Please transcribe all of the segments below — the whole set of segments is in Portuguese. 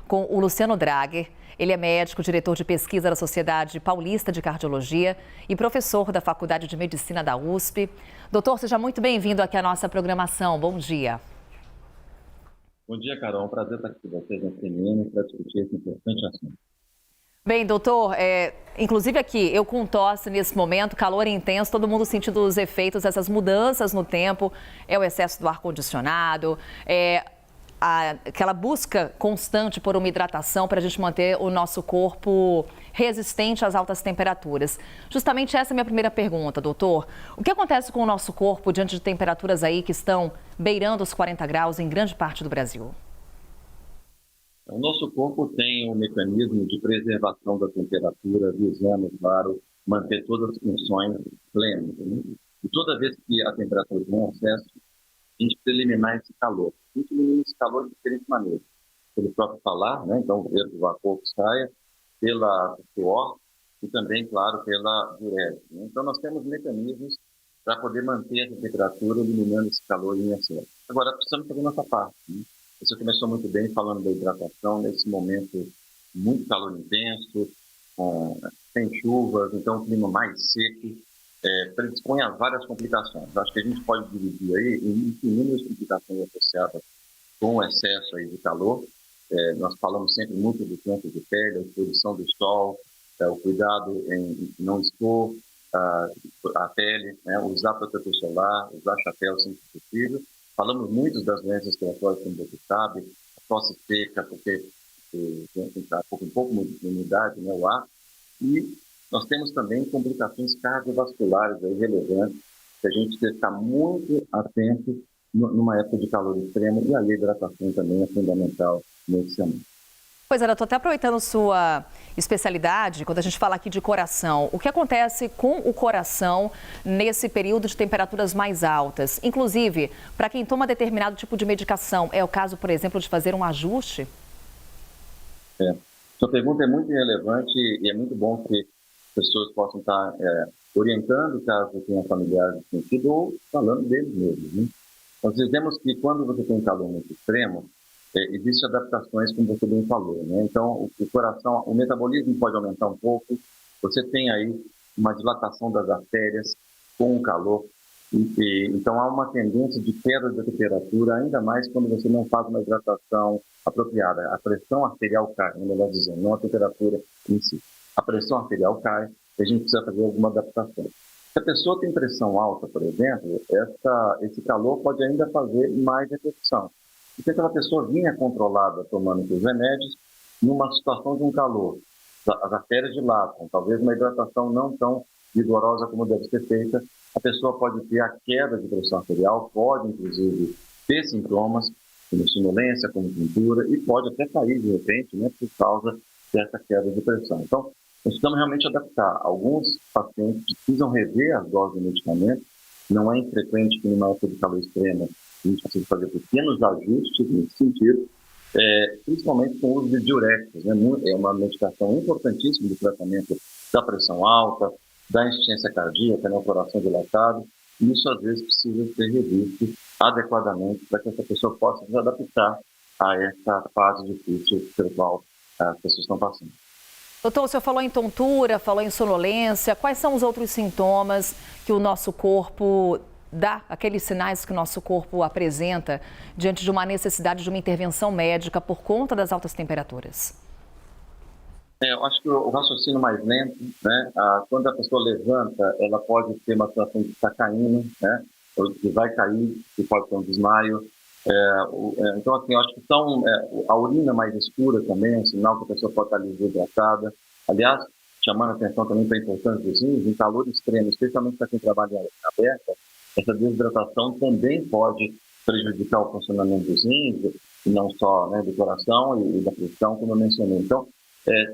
com o Luciano Drager. Ele é médico, diretor de pesquisa da Sociedade Paulista de Cardiologia e professor da Faculdade de Medicina da USP. Doutor, seja muito bem-vindo aqui à nossa programação. Bom dia. Bom dia, Carol. É um prazer estar aqui com vocês na CNN para discutir esse importante assunto. Bem, doutor, inclusive aqui, eu com tosse nesse momento, calor intenso, todo mundo sentindo os efeitos dessas mudanças no tempo, é o excesso do ar-condicionado, aquela busca constante por uma hidratação para a gente manter o nosso corpo resistente às altas temperaturas. Justamente essa é a minha primeira pergunta, doutor. O que acontece com o nosso corpo diante de temperaturas aí que estão beirando os 40 graus em grande parte do Brasil? O nosso corpo tem um mecanismo de preservação da temperatura, visando, claro, manter todas as funções plenas, né? E toda vez que a temperatura tem um excesso, a gente precisa eliminar esse calor. A gente elimina esse calor de diferentes maneiras. Pelo próprio falar, né? Então, pelo vapor que saia, pela suor e também, claro, pela diurese, né? Então, nós temos mecanismos para poder manter essa temperatura, eliminando esse calor em excesso. Agora, precisamos fazer nossa parte, né? Você começou muito bem falando da hidratação, nesse momento muito calor intenso, sem chuvas, então o clima mais seco, predispõe a várias complicações. Acho que a gente pode dividir aí em inúmeras complicações associadas com o excesso aí de calor. Nós falamos sempre muito do câncer de pele, a exposição do sol, o cuidado em não expor a pele, né, usar protetor solar, usar chapéu sempre que possível. Falamos muito das doenças respiratórias, como você sabe, a tosse seca, porque está um pouco de umidade, né, o ar. E nós temos também complicações cardiovasculares aí relevantes, que a gente tem que estar muito atento numa época de calor extremo, e a hidratação também é fundamental nesse momento. Pois é, eu estou até aproveitando sua especialidade, quando a gente fala aqui de coração. O que acontece com o coração nesse período de temperaturas mais altas? Inclusive, para quem toma determinado tipo de medicação, é o caso, por exemplo, de fazer um ajuste? Sua pergunta é muito relevante e é muito bom que pessoas possam estar orientando caso tenham familiares nesse sentido ou falando deles mesmos, né? Nós dizemos que quando você tem calor muito extremo, existem adaptações, como você bem falou, né? Então, o coração, o metabolismo pode aumentar um pouco, você tem aí uma dilatação das artérias com o calor, então há uma tendência de queda da temperatura, ainda mais quando você não faz uma hidratação apropriada. A pressão arterial cai, melhor dizendo, não a temperatura em si. A pressão arterial cai e a gente precisa fazer alguma adaptação. Se a pessoa tem pressão alta, por exemplo, esse calor pode ainda fazer mais repercussão. Porque aquela pessoa vinha controlada tomando os remédios, numa situação de um calor, as artérias dilatam, talvez uma hidratação não tão vigorosa como deve ser feita, a pessoa pode ter a queda de pressão arterial, pode inclusive ter sintomas, como sonolência, como tontura, e pode até cair de repente, né, por causa dessa queda de pressão. Então, nós precisamos realmente adaptar. Alguns pacientes precisam rever as doses de medicamento, não é infrequente que numa época de calor extremo a gente precisa fazer pequenos ajustes nesse sentido, principalmente com o uso de diuréticos, né? É uma medicação importantíssima do tratamento da pressão alta, da insuficiência cardíaca, né? O coração dilatado, e isso às vezes precisa ser revisto adequadamente para que essa pessoa possa se adaptar a essa fase difícil pela qual as pessoas estão passando. Doutor, o senhor falou em tontura, falou em sonolência. Quais são os outros sintomas que o nosso corpo dá, aqueles sinais que o nosso corpo apresenta diante de uma necessidade de uma intervenção médica por conta das altas temperaturas? Eu acho que o raciocínio mais lento, né? Quando a pessoa levanta, ela pode ter uma situação de estar caindo, né? Ou que vai cair, que pode ter um desmaio. Então, assim, eu acho que a urina mais escura também é um sinal que a pessoa pode estar desidratada. Aliás, chamando a atenção também para a importância dos rins, em calor extremo, especialmente para quem trabalha em área aberta, essa desidratação também pode prejudicar o funcionamento dos rins, e não só, né, do coração e da pressão, como eu mencionei. Então,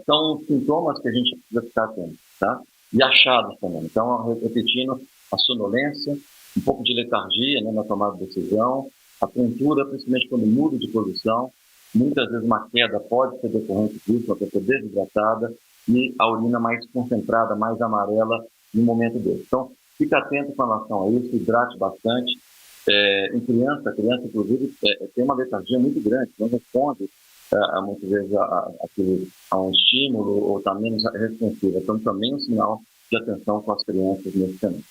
são sintomas que a gente precisa ficar atento, tá? E achados também. Então, repetindo, a sonolência, um pouco de letargia, né, na tomada de decisão, a tontura, principalmente quando muda de posição, muitas vezes uma queda pode ser decorrente disso, uma pessoa desidratada, e a urina mais concentrada, mais amarela, no momento desse. Então, fique atento com relação a isso, hidrate bastante. Em criança, inclusive, tem uma letargia muito grande, não responde muitas vezes a um estímulo ou está menos responsiva. Então, também um sinal de atenção com as crianças nesse cenário.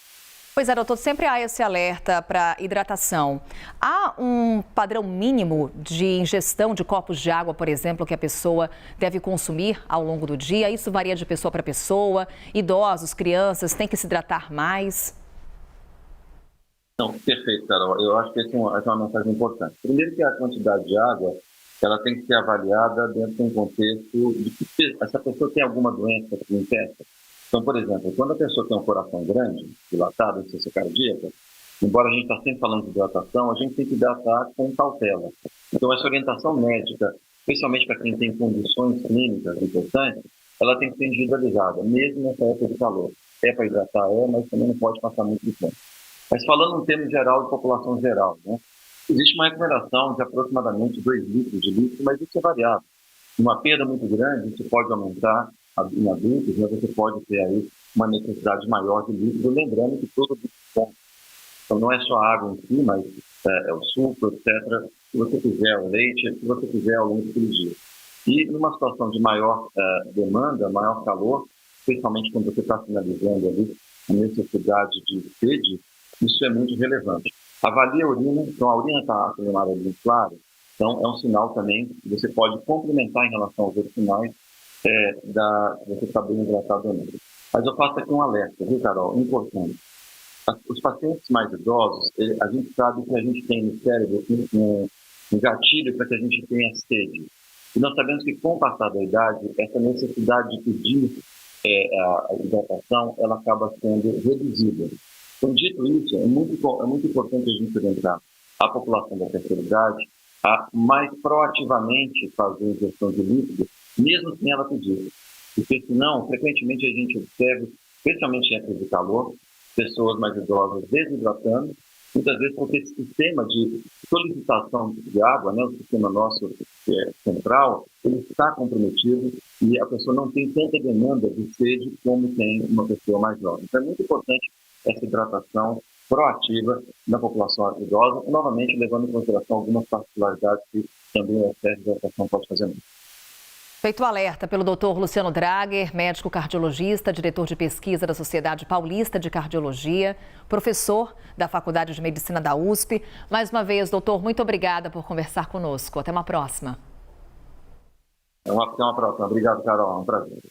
Pois é, doutor, sempre há esse alerta para hidratação. Há um padrão mínimo de ingestão de copos de água, por exemplo, que a pessoa deve consumir ao longo do dia? Isso varia de pessoa para pessoa? Idosos, crianças, têm que se hidratar mais? Não, perfeito, Carol. Eu acho que essa é uma mensagem importante. Primeiro que a quantidade de água, ela tem que ser avaliada dentro de um contexto de que essa pessoa tem alguma doença que impeça. Então, por exemplo, quando a pessoa tem um coração grande, dilatado, insuficiência cardíaca, embora a gente está sempre falando de hidratação, a gente tem que hidratar com cautela. Então, essa orientação médica, especialmente para quem tem condições clínicas importantes, ela tem que ser individualizada, mesmo nessa época de calor. É para hidratar, mas também não pode passar muito de tempo. Mas falando em termos geral, de população geral, né? Existe uma recomendação de aproximadamente 2 litros de líquido, mas isso é variável. Uma perda muito grande, isso pode aumentar em adultos, mas você pode ter aí uma necessidade maior de líquido, lembrando que todo líquido é bom. Então não é só a água em si, mas é o suco, etc. Se você quiser o leite, se você quiser ao longo do dia. E numa situação de maior demanda, maior calor, especialmente quando você está finalizando ali a necessidade de sede, isso é muito relevante. Avalie a urina, então a urina está aclimada ali claro, então é um sinal também que você pode complementar em relação aos outros sinais você está bem hidratado ou não. Mas eu faço aqui um alerta, viu, Carol? Importante. Os pacientes mais idosos, a gente sabe que a gente tem no cérebro um gatilho para que a gente tenha sede. E nós sabemos que com o passar da idade, essa necessidade de pedir a hidratação, ela acaba sendo reduzida. Então, dito isso, é muito importante a gente orientar a população da terceira idade a mais proativamente fazer a ingestão de líquido, mesmo sem ela pedir. Porque senão, frequentemente a gente observa, especialmente em época de calor, pessoas mais idosas desidratando, muitas vezes porque esse sistema de solicitação de água, né, o sistema nosso central, ele está comprometido e a pessoa não tem tanta demanda de sede como tem uma pessoa mais nova. Então é muito importante essa hidratação proativa na população idosa, novamente levando em consideração algumas particularidades que também o excesso de hidratação pode fazer muito. Feito o alerta pelo Dr. Luciano Drager, médico cardiologista, diretor de pesquisa da Sociedade Paulista de Cardiologia, professor da Faculdade de Medicina da USP. Mais uma vez, doutor, muito obrigada por conversar conosco. Até uma próxima. Até uma próxima. Obrigado, Carol. É um prazer.